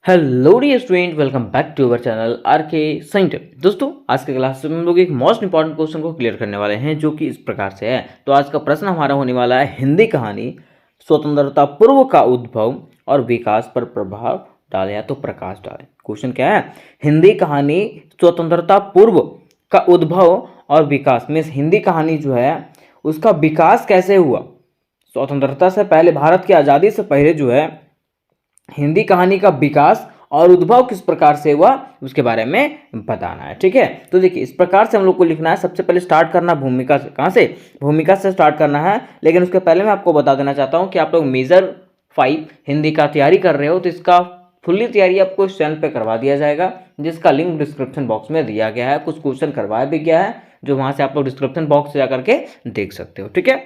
Hello dear student, welcome back to our channel R K science. दोस्तों, आज के class में हम लोग एक मोस्ट इंपॉर्टेंट क्वेश्चन को क्लियर करने वाले हैं, जो कि इस प्रकार से है। तो आज का प्रश्न हमारा होने वाला है, हिंदी कहानी स्वतंत्रता पूर्व का उद्भव और विकास पर प्रभाव डाले या तो प्रकाश डाले। क्वेश्चन क्या है? हिंदी कहानी स्वतंत्रता पूर्व का उद्भव और विकास मीन्स हिंदी कहानी जो है उसका विकास कैसे हुआ। स्वतंत्रता से पहले, भारत की आज़ादी से पहले जो है हिंदी कहानी का विकास और उद्भव किस प्रकार से हुआ उसके बारे में बताना है। ठीक है, तो देखिए इस प्रकार से हम लोग को लिखना है। सबसे पहले स्टार्ट करना भूमिका से। कहाँ से? भूमिका से स्टार्ट करना है। लेकिन उसके पहले मैं आपको बता देना चाहता हूँ कि आप लोग मेजर 5 हिंदी का तैयारी कर रहे हो तो इसका फुल्ली तैयारी आपको इस चैनल पे करवा दिया जाएगा, जिसका लिंक डिस्क्रिप्शन बॉक्स में दिया गया है। कुछ क्वेश्चन करवाया भी गया है जो वहाँ से आप लोग डिस्क्रिप्शन बॉक्स से जाकर के देख सकते हो। ठीक है,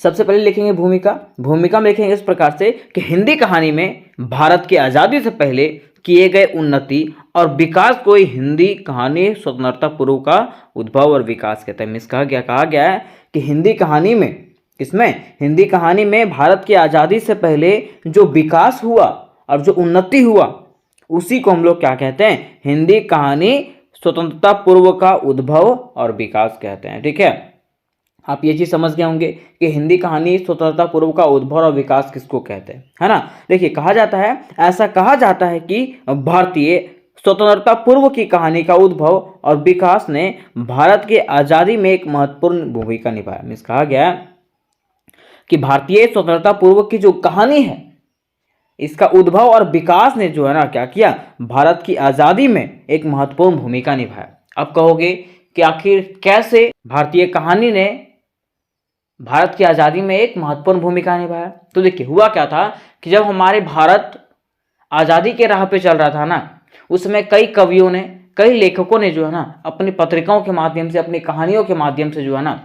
सबसे पहले लिखेंगे भूमिका। भूमिका में लिखेंगे इस प्रकार से कि हिंदी कहानी में भारत की आज़ादी से पहले किए गए उन्नति और विकास को ही हिंदी कहानी स्वतंत्रता पूर्व का उद्भव और विकास कहते हैं। मिस कहा गया है कि हिंदी कहानी में, किसमें? हिंदी कहानी में भारत की आज़ादी से पहले जो विकास हुआ और जो उन्नति हुआ उसी को हम लोग क्या कहते हैं? हिंदी कहानी स्वतंत्रता पूर्व का उद्भव और विकास कहते हैं। ठीक है, आप ये चीज़ समझ गए होंगे कि हिंदी कहानी स्वतंत्रता पूर्व का उद्भव और विकास किसको कहते हैं, है ना। देखिए ऐसा कहा जाता है कि भारतीय स्वतंत्रता पूर्व की कहानी का उद्भव और विकास ने भारत की आज़ादी में एक महत्वपूर्ण भूमिका निभाया। मीन्स कहा गया कि भारतीय स्वतंत्रता पूर्व की जो कहानी है इसका उद्भव और विकास ने जो है ना क्या किया, भारत की आज़ादी में एक महत्वपूर्ण भूमिका निभाया। अब कहोगे कि आखिर कैसे भारतीय कहानी ने भारत की आज़ादी में एक महत्वपूर्ण भूमिका निभाया? तो देखिए हुआ क्या था कि जब हमारे भारत आज़ादी के राह पे चल रहा था ना, उसमें कई कवियों ने, कई लेखकों ने जो है ना अपनी पत्रिकाओं के माध्यम से, अपनी कहानियों के माध्यम से जो है ना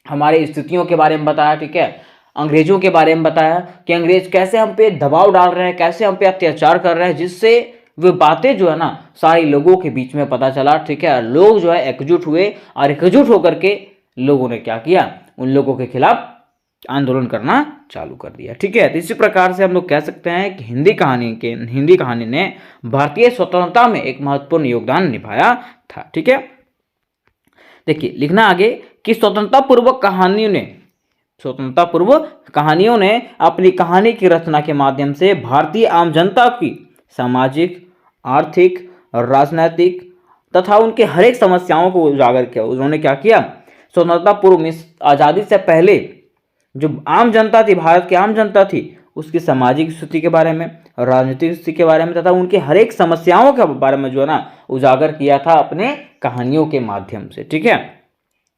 हमारे स्थितियों के बारे में बताया। ठीक है, अंग्रेजों के बारे में बताया कि अंग्रेज कैसे हम पे दबाव डाल रहे हैं, कैसे हम पे अत्याचार कर रहे हैं, जिससे वे बातें जो है ना सारे लोगों के बीच में पता चला। ठीक है, लोग जो है एकजुट हुए और एकजुट होकर के लोगों ने क्या किया, उन लोगों के खिलाफ आंदोलन करना चालू कर दिया। ठीक है, तो इसी प्रकार से हम लोग कह सकते हैं कि हिंदी कहानी ने भारतीय स्वतंत्रता में एक महत्वपूर्ण योगदान निभाया था। ठीक है, देखिए लिखना आगे कि स्वतंत्रता पूर्व कहानियों ने अपनी कहानी की रचना के माध्यम से भारतीय आम जनता की सामाजिक, आर्थिक, राजनैतिक तथा उनके हर एक समस्याओं को उजागर किया। उन्होंने क्या किया? स्वतंत्रता पूर्व में, आज़ादी से पहले जो आम जनता थी, भारत की आम जनता थी, उसकी सामाजिक स्थिति के बारे में, राजनीतिक स्थिति के बारे में तथा उनके हर एक समस्याओं के बारे में जो है ना उजागर किया था अपने कहानियों के माध्यम से। ठीक है,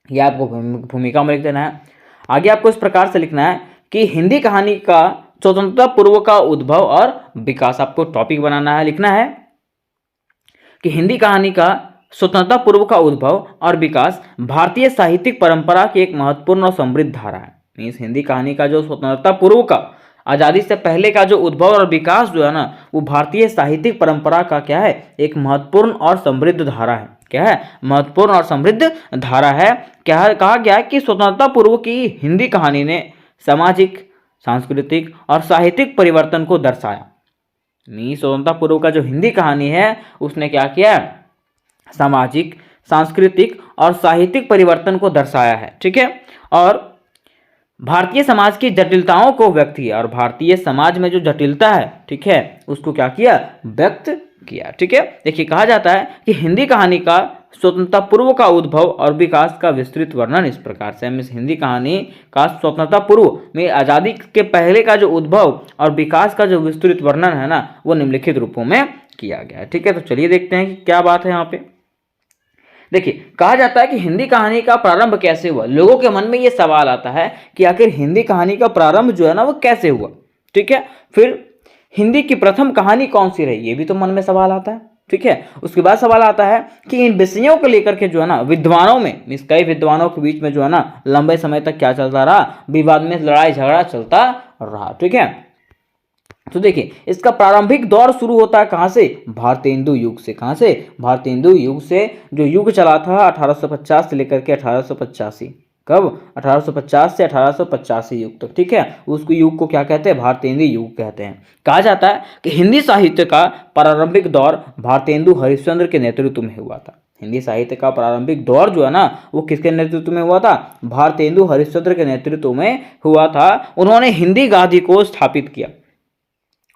यह आपको भूमिका में लिख देना है। आगे आपको इस प्रकार से लिखना है कि हिंदी कहानी का स्वतंत्रता पूर्व का उद्भव और विकास, आपको टॉपिक बनाना है। लिखना है कि हिंदी कहानी का स्वतंत्रता पूर्व का उद्भव और विकास भारतीय साहित्यिक परंपरा की एक महत्वपूर्ण और समृद्ध धारा है। मीन्स हिंदी कहानी का जो स्वतंत्रता पूर्व का, आज़ादी से पहले का जो उद्भव और विकास जो है ना, वो भारतीय साहित्यिक परंपरा का क्या है? एक महत्वपूर्ण और समृद्ध धारा है। क्या है? महत्वपूर्ण और समृद्ध धारा है। क्या कहा गया कि स्वतंत्रता पूर्व की हिंदी कहानी ने सामाजिक, सांस्कृतिक और साहित्यिक परिवर्तन को दर्शाया। मीन्स स्वतंत्रता पूर्व का जो हिंदी कहानी है उसने क्या किया? सामाजिक, सांस्कृतिक और साहित्यिक परिवर्तन को दर्शाया है। ठीक है, और भारतीय समाज की जटिलताओं को व्यक्त किया, और भारतीय समाज में जो जटिलता है, ठीक है, उसको क्या किया? व्यक्त किया। ठीक है, देखिए कहा जाता है कि हिंदी कहानी का स्वतंत्रता पूर्व का उद्भव और विकास का विस्तृत वर्णन इस प्रकार से है। हिंदी कहानी का स्वतंत्रता पूर्व में, आज़ादी के पहले का जो उद्भव और विकास का जो विस्तृत वर्णन है ना, वो निम्नलिखित रूपों में किया गया है। ठीक है, तो चलिए देखते हैं कि क्या बात है यहाँ पे। देखिए कहा जाता है कि हिंदी कहानी का प्रारंभ कैसे हुआ। लोगों के मन में ये सवाल आता है कि आखिर हिंदी कहानी का प्रारंभ जो है ना वो कैसे हुआ। ठीक है, फिर हिंदी की प्रथम कहानी कौन सी रही, ये भी तो मन में सवाल आता है। ठीक है, उसके बाद सवाल आता है कि इन विषयों को लेकर के जो है ना विद्वानों में, कई विद्वानों के बीच में जो है ना लंबे समय तक क्या चलता रहा? विवाद में लड़ाई झगड़ा चलता रहा। ठीक है, तो देखिए इसका प्रारंभिक दौर शुरू होता है कहाँ से? भारतेंदु युग से। कहाँ से? भारतेंदु युग से, जो युग चला था 1850 से लेकर के 1885। कब? 1850 से 1885 युग तक, ठीक है। उसको युग को क्या कहते हैं? भारतेंदु युग कहते हैं। कहा जाता है कि हिंदी साहित्य का प्रारंभिक दौर भारतेंदु हरिश्चंद्र के नेतृत्व में हुआ था। हिंदी साहित्य का प्रारंभिक दौर जो है ना, वो किसके नेतृत्व में हुआ था? भारतेंदु हरिश्चंद्र के नेतृत्व में हुआ था। उन्होंने हिंदी गादी को स्थापित किया।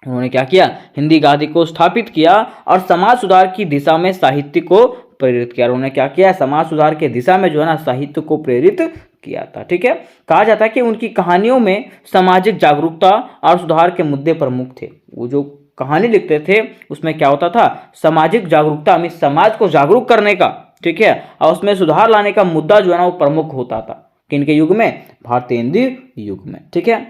उन्होंने क्या किया? हिंदी गादी को स्थापित किया और समाज सुधार की दिशा में साहित्य को प्रेरित किया। उन्होंने क्या किया? समाज सुधार के दिशा में जो है ना, साहित्य को प्रेरित किया था, ठीक है। कहा जाता है कि उनकी कहानियों में सामाजिक जागरूकता और सुधार के मुद्दे प्रमुख थे। वो जो कहानी लिखते थे उसमें क्या होता था? सामाजिक जागरूकता, हमें समाज को जागरूक करने का, ठीक है, और उसमें सुधार लाने का मुद्दा जो है ना, वो प्रमुख होता था। किनके युग में? भारतेंदु युग में, ठीक है।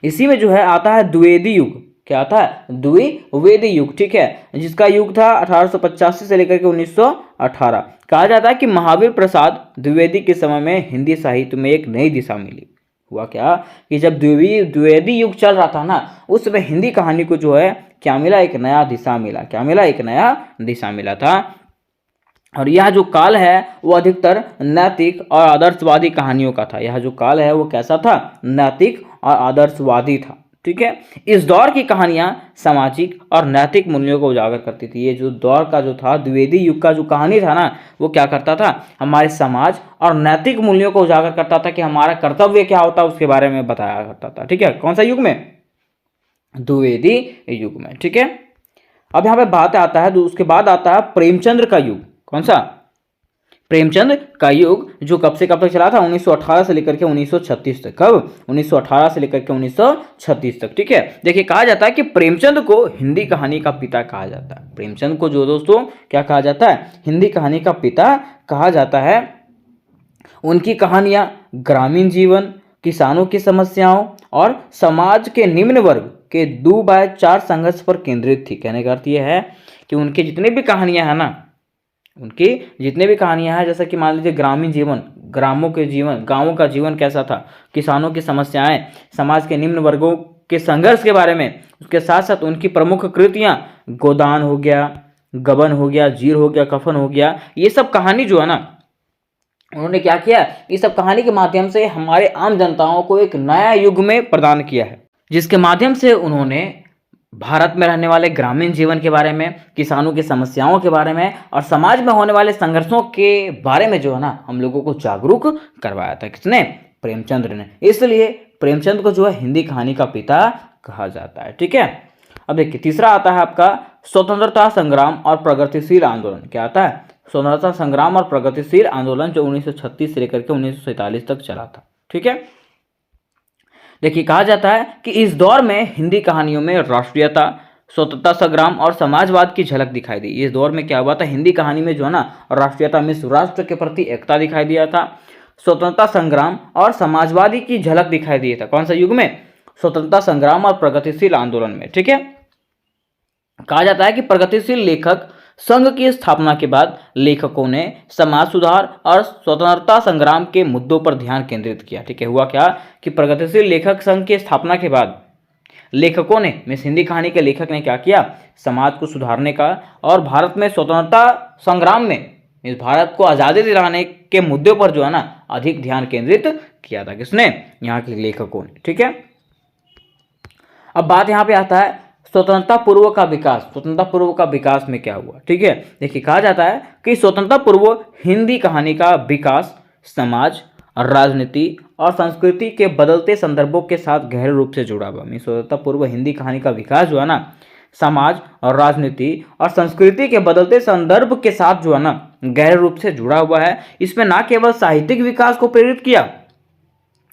इसी में जो है आता है द्विवेदी युग। क्या आता है? द्विवेदी युग, ठीक है, जिसका युग था 1885 से लेकर के 1918। कहा जाता है कि महावीर प्रसाद द्विवेदी के समय में हिंदी साहित्य में एक नई दिशा मिली। हुआ क्या कि जब द्विवेदी युग चल रहा था ना, उस समय हिंदी कहानी को जो है क्या मिला? एक नया दिशा मिला। क्या मिला? एक नया दिशा मिला था। और यह जो काल है वो अधिकतर नैतिक और आदर्शवादी कहानियों का था। यह जो काल है वो कैसा था? नैतिक और आदर्शवादी था, ठीक है। इस दौर की कहानियां सामाजिक और नैतिक मूल्यों को उजागर करती थी। ये जो दौर का जो था, द्विवेदी युग का जो कहानी था ना, वो क्या करता था? हमारे समाज और नैतिक मूल्यों को उजागर करता था कि हमारा कर्तव्य क्या होता है उसके बारे में बताया करता था, ठीक है। कौन सा युग में? द्विवेदी युग में, ठीक है। अब यहाँ पे बात आता है, उसके बाद आता है प्रेमचंद्र का युग। कौन सा? प्रेमचंद का युग, जो कब से कब तक चला था? 1918 से लेकर के 1936 तक। कब? 1918 से लेकर के 1936 तक, ठीक है। देखिए, कहा जाता है कि प्रेमचंद को हिंदी कहानी का पिता कहा जाता है। प्रेमचंद को जो दोस्तों क्या कहा जाता है? हिंदी कहानी का पिता कहा जाता है। उनकी कहानियां ग्रामीण जीवन, किसानों की समस्याओं और समाज के निम्न वर्ग के 2x4 संघर्ष पर केंद्रित थी। कहने का अर्थ यह है कि उनकी जितनी भी कहानियां हैं ना, उनकी जितने भी कहानियां हैं, जैसे कि मान लीजिए ग्रामीण जीवन, ग्रामों के जीवन, गांवों का जीवन कैसा था, किसानों की समस्याएं, समाज के निम्न वर्गों के संघर्ष के बारे में, उसके साथ साथ उनकी प्रमुख कृतियां गोदान हो गया, गबन हो गया, जीर हो गया, कफन हो गया, ये सब कहानी जो है ना, उन्होंने क्या किया? इस सब कहानी के माध्यम से हमारे आम जनताओं को एक नया युग में प्रदान किया है, जिसके माध्यम से उन्होंने भारत में रहने वाले ग्रामीण जीवन के बारे में, किसानों की समस्याओं के बारे में और समाज में होने वाले संघर्षों के बारे में जो है ना, हम लोगों को जागरूक करवाया था। किसने? प्रेमचंद्र ने। इसलिए प्रेमचंद को जो है हिंदी कहानी का पिता कहा जाता है, ठीक है। अब देखिए, तीसरा आता है आपका स्वतंत्रता संग्राम और प्रगतिशील आंदोलन। क्या आता है? स्वतंत्रता संग्राम और प्रगतिशील आंदोलन, जो 1936 से लेकर के 1947 तक चला था, ठीक है। देखिए, कहा जाता है कि इस दौर में हिंदी कहानियों में राष्ट्रीयता, स्वतंत्रता संग्राम और समाजवाद की झलक दिखाई दी। इस दौर में क्या हुआ था? हिंदी कहानी में जो है ना, राष्ट्रीयता में राष्ट्र के प्रति एकता दिखाई दिया था, स्वतंत्रता संग्राम और समाजवादी की झलक दिखाई दी था। कौन सा युग में? स्वतंत्रता संग्राम और प्रगतिशील आंदोलन में, ठीक है। कहा जाता है कि प्रगतिशील लेखक संघ की स्थापना के बाद लेखकों ने समाज सुधार और स्वतंत्रता संग्राम के मुद्दों पर ध्यान केंद्रित किया, ठीक है। हुआ क्या कि प्रगतिशील लेखक संघ की स्थापना के बाद लेखकों ने, मिस हिंदी कहानी के लेखक ने क्या किया? समाज को सुधारने का और भारत में स्वतंत्रता संग्राम में, इस भारत को आज़ादी दिलाने के मुद्दे पर जो है ना, अधिक ध्यान केंद्रित किया था। किसने? यहाँ के लेखकों ने, ठीक है। अब बात यहाँ पे आता है स्वतंत्रता पूर्व का विकास। स्वतंत्रता पूर्व का विकास में क्या हुआ, ठीक है। देखिए, कहा जाता है कि स्वतंत्रता पूर्व हिंदी कहानी का विकास समाज, राजनीति और संस्कृति के बदलते संदर्भों के साथ गहरे रूप से जुड़ा हुआ। स्वतंत्रता पूर्व हिंदी कहानी का विकास जो है ना, समाज और राजनीति और संस्कृति के बदलते संदर्भ के साथ जो है ना, गहरे रूप से जुड़ा हुआ है। इसमें ना केवल साहित्यिक विकास को प्रेरित किया,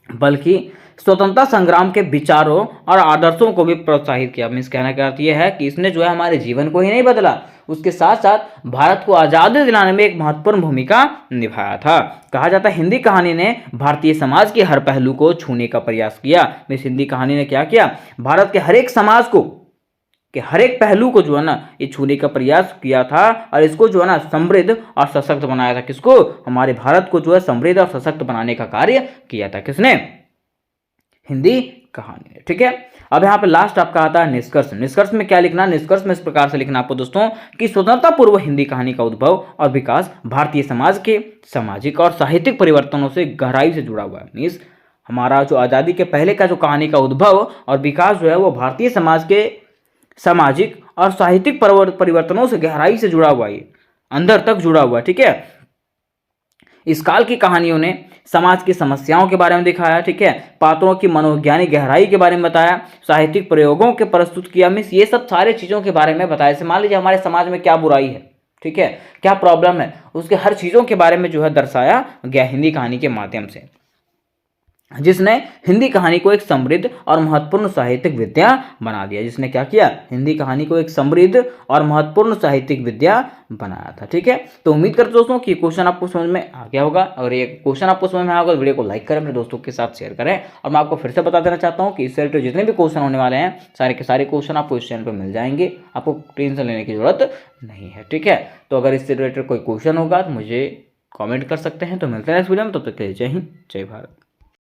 बल्कि स्वतंत्रता संग्राम के विचारों और आदर्शों को भी प्रोत्साहित किया। मीन्स कहने का अर्थ यह है कि इसने जो है हमारे जीवन को ही नहीं बदला, उसके साथ साथ भारत को आज़ादी दिलाने में एक महत्वपूर्ण भूमिका निभाया था। कहा जाता है हिंदी कहानी ने भारतीय समाज के हर पहलू को छूने का प्रयास किया। मीन्स हिंदी कहानी ने क्या किया? भारत के हर एक समाज को, के हर एक पहलू को जो है ना, ये छूने का प्रयास किया था और इसको जो है ना, समृद्ध और सशक्त बनाया था। किसको? हमारे भारत को जो है समृद्ध और सशक्त बनाने का कार्य किया था। किसने? हिंदी कहानी है। ठीक है, अब यहाँ पे लास्ट आपका आता है निष्कर्ष। निष्कर्ष में क्या लिखना? निष्कर्ष में इस प्रकार से लिखना आपको दोस्तों कि स्वतंत्रता पूर्व हिंदी कहानी का उद्भव और विकास भारतीय समाज के सामाजिक और साहित्यिक परिवर्तनों से गहराई से जुड़ा हुआ है। मीन्स हमारा जो आज़ादी के पहले का जो कहानी का उद्भव और विकास जो है वो भारतीय समाज के सामाजिक और साहित्यिक परिवर्तनों से गहराई से जुड़ा हुआ है, अंदर तक जुड़ा हुआ है। ठीक है, इस काल की कहानियों ने समाज की समस्याओं के बारे में दिखाया। ठीक है, पात्रों की मनोवैज्ञानिक गहराई के बारे में बताया, साहित्यिक प्रयोगों के प्रस्तुत किया। मीन्स ये सब सारे चीज़ों के बारे में बताया। जैसे मान लीजिए हमारे समाज में क्या बुराई है, ठीक है, क्या प्रॉब्लम है, उसके हर चीज़ों के बारे में जो है दर्शाया गया हिंदी कहानी के माध्यम से, जिसने हिंदी कहानी को एक समृद्ध और महत्वपूर्ण साहित्यिक विद्या बना दिया। जिसने क्या किया? हिंदी कहानी को एक समृद्ध और महत्वपूर्ण साहित्यिक विद्या बनाया था। ठीक है, तो उम्मीद करते दोस्तों कि क्वेश्चन आपको समझ में आ गया होगा। और ये क्वेश्चन आपको समझ में आया होगा तो वीडियो को लाइक करें, अपने दोस्तों के साथ शेयर करें। और मैं आपको फिर से बता देना चाहता हूँ कि इस रिलेटेड जितने भी क्वेश्चन होने वाले हैं सारे के सारे क्वेश्चन आपको इस चैनल पर मिल जाएंगे, आपको टेंशन लेने की जरूरत नहीं है। ठीक है, तो अगर इससे रिलेटेड कोई क्वेश्चन होगा तो मुझे कॉमेंट कर सकते हैं। तो मिलते हैं नेक्स्ट वीडियो में, तब तक के लिए जय हिंद, जय भारत।